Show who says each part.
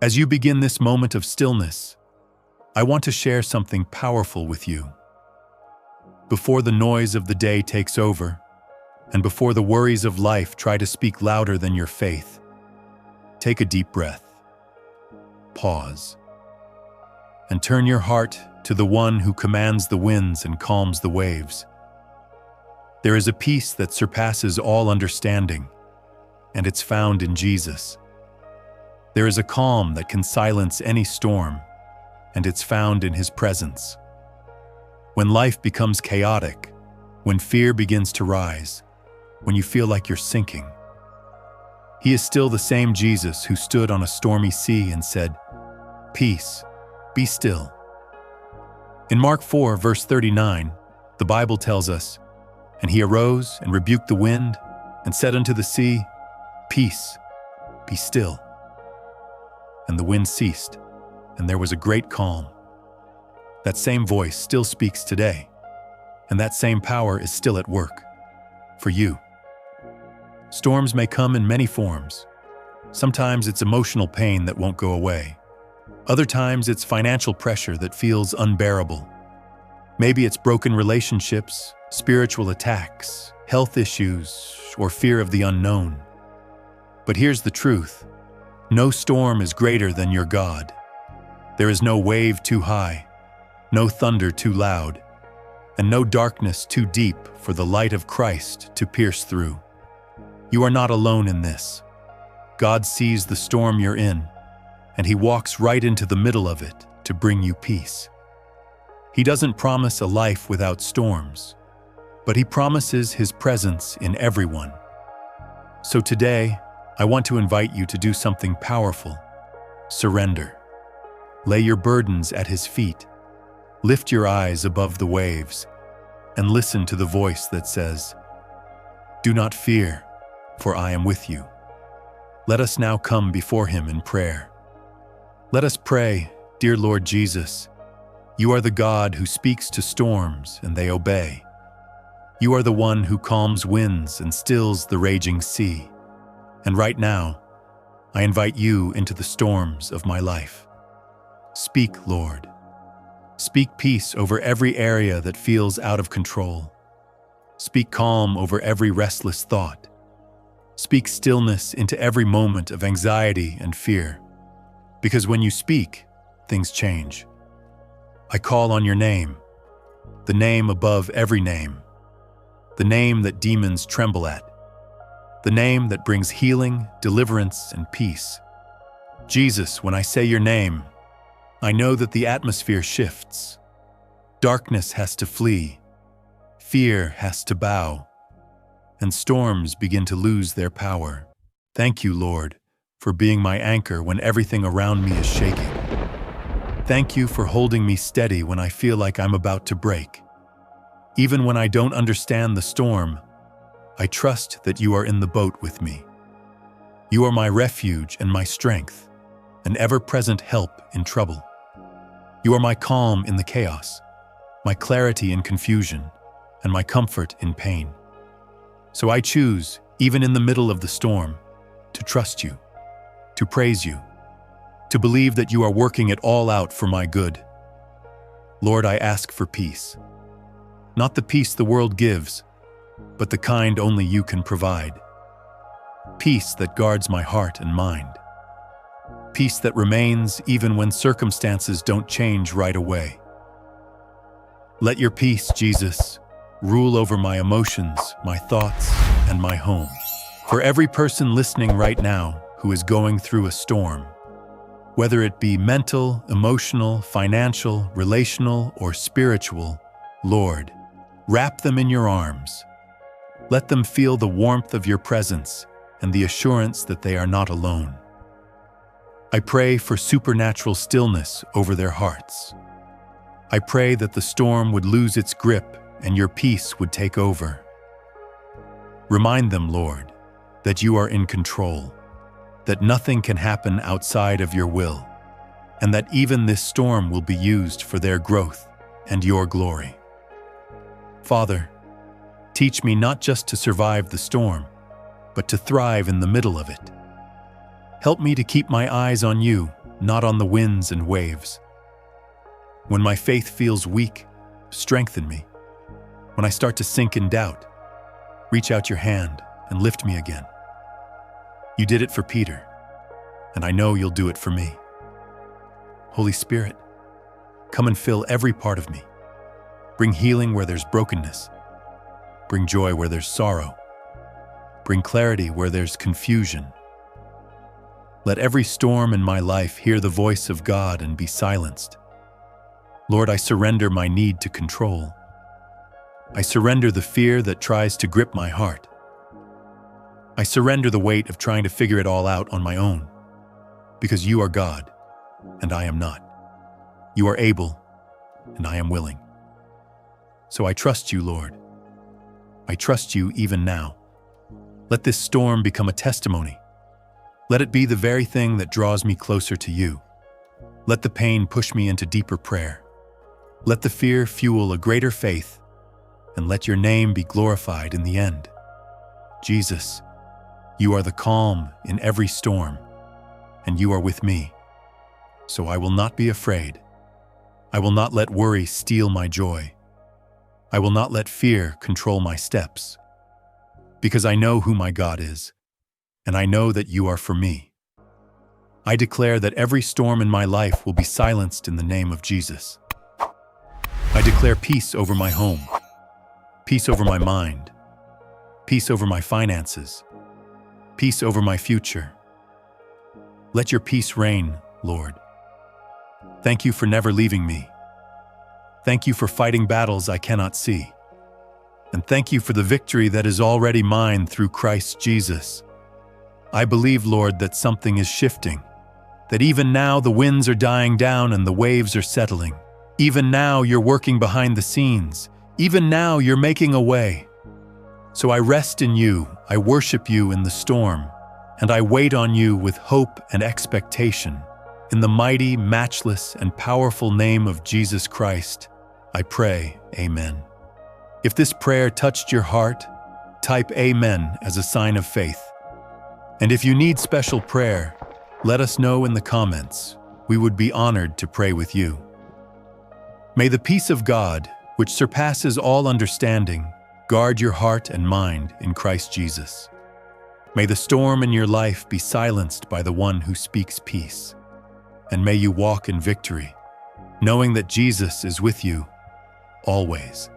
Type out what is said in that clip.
Speaker 1: As you begin this moment of stillness, I want to share something powerful with you. Before the noise of the day takes over, and before the worries of life try to speak louder than your faith, take a deep breath. Pause. And turn your heart to the one who commands the winds and calms the waves. There is a peace that surpasses all understanding, and it's found in Jesus. There is a calm that can silence any storm, and it's found in His presence. When life becomes chaotic, when fear begins to rise, when you feel like you're sinking, He is still the same Jesus who stood on a stormy sea and said, "Peace, be still." In Mark 4, verse 39, the Bible tells us, "And He arose and rebuked the wind and said unto the sea, Peace, be still. And the wind ceased, and there was a great calm." That same voice still speaks today, and that same power is still at work for you. Storms may come in many forms. Sometimes it's emotional pain that won't go away. Other times it's financial pressure that feels unbearable. Maybe it's broken relationships, spiritual attacks, health issues, or fear of the unknown. But here's the truth. No storm is greater than your God. There is no wave too high, no thunder too loud, and no darkness too deep for the light of Christ to pierce through. You are not alone in this. God sees the storm you're in, and He walks right into the middle of it to bring you peace. He doesn't promise a life without storms, but He promises His presence in everyone. So today, I want to invite you to do something powerful. Surrender. Lay your burdens at His feet. Lift your eyes above the waves and listen to the voice that says, "Do not fear, for I am with you." Let us now come before Him in prayer. Let us pray, "Dear Lord Jesus, You are the God who speaks to storms and they obey. You are the one who calms winds and stills the raging sea. And right now, I invite You into the storms of my life. Speak, Lord. Speak peace over every area that feels out of control. Speak calm over every restless thought. Speak stillness into every moment of anxiety and fear. Because when You speak, things change. I call on Your name, the name above every name, the name that demons tremble at, the name that brings healing, deliverance, and peace. Jesus, when I say Your name, I know that the atmosphere shifts. Darkness has to flee, fear has to bow, and storms begin to lose their power. Thank You, Lord, for being my anchor when everything around me is shaking. Thank You for holding me steady when I feel like I'm about to break. Even when I don't understand the storm, I trust that You are in the boat with me. You are my refuge and my strength, an ever-present help in trouble. You are my calm in the chaos, my clarity in confusion, and my comfort in pain. So I choose, even in the middle of the storm, to trust You, to praise You, to believe that You are working it all out for my good. Lord, I ask for peace. Not the peace the world gives, but the kind only You can provide. Peace that guards my heart and mind. Peace that remains even when circumstances don't change right away. Let Your peace, Jesus, rule over my emotions, my thoughts, and my home. For every person listening right now who is going through a storm, whether it be mental, emotional, financial, relational, or spiritual, Lord, wrap them in Your arms. Let them feel the warmth of Your presence and the assurance that they are not alone. I pray for supernatural stillness over their hearts. I pray that the storm would lose its grip and Your peace would take over. Remind them, Lord, that You are in control, that nothing can happen outside of Your will, and that even this storm will be used for their growth and Your glory. Father, teach me not just to survive the storm, but to thrive in the middle of it. Help me to keep my eyes on You not on the winds and waves. When my faith feels weak, strengthen me. When I start to sink in doubt, reach out your hand and lift me again. You did it for Peter, and I know you'll do it for me. Holy Spirit, come and fill every part of me. Bring healing where there's brokenness. Bring joy where there's sorrow. Bring clarity where there's confusion. Let every storm in my life hear the voice of God and be silenced. Lord, I surrender my need to control. I surrender the fear that tries to grip my heart. I surrender the weight of trying to figure it all out on my own, because you are God, and I am not. You are able, and I am willing. So I trust you, Lord. I trust you even now. Let this storm become a testimony. Let it be the very thing that draws me closer to you. Let the pain push me into deeper prayer. Let the fear fuel a greater faith, and let your name be glorified in the end. Jesus, you are the calm in every storm, and you are with me. So I will not be afraid. I will not let worry steal my joy. I will not let fear control my steps, because I know who my God is, and I know that you are for me. I declare that every storm in my life will be silenced in the name of Jesus. I declare peace over my home, peace over my mind, peace over my finances, peace over my future. Let your peace reign, Lord. Thank you for never leaving me. Thank you for fighting battles I cannot see. And thank you for the victory that is already mine through Christ Jesus. I believe, Lord, that something is shifting, that even now the winds are dying down and the waves are settling. Even now you're working behind the scenes. Even now you're making a way. So I rest in you, I worship you in the storm, and I wait on you with hope and expectation. In the mighty, matchless, and powerful name of Jesus Christ, I pray, Amen. If this prayer touched your heart, type Amen as a sign of faith. And if you need special prayer, let us know in the comments. We would be honored to pray with you. May the peace of God, which surpasses all understanding, guard your heart and mind in Christ Jesus. May the storm in your life be silenced by the one who speaks peace. And may you walk in victory, knowing that Jesus is with you always.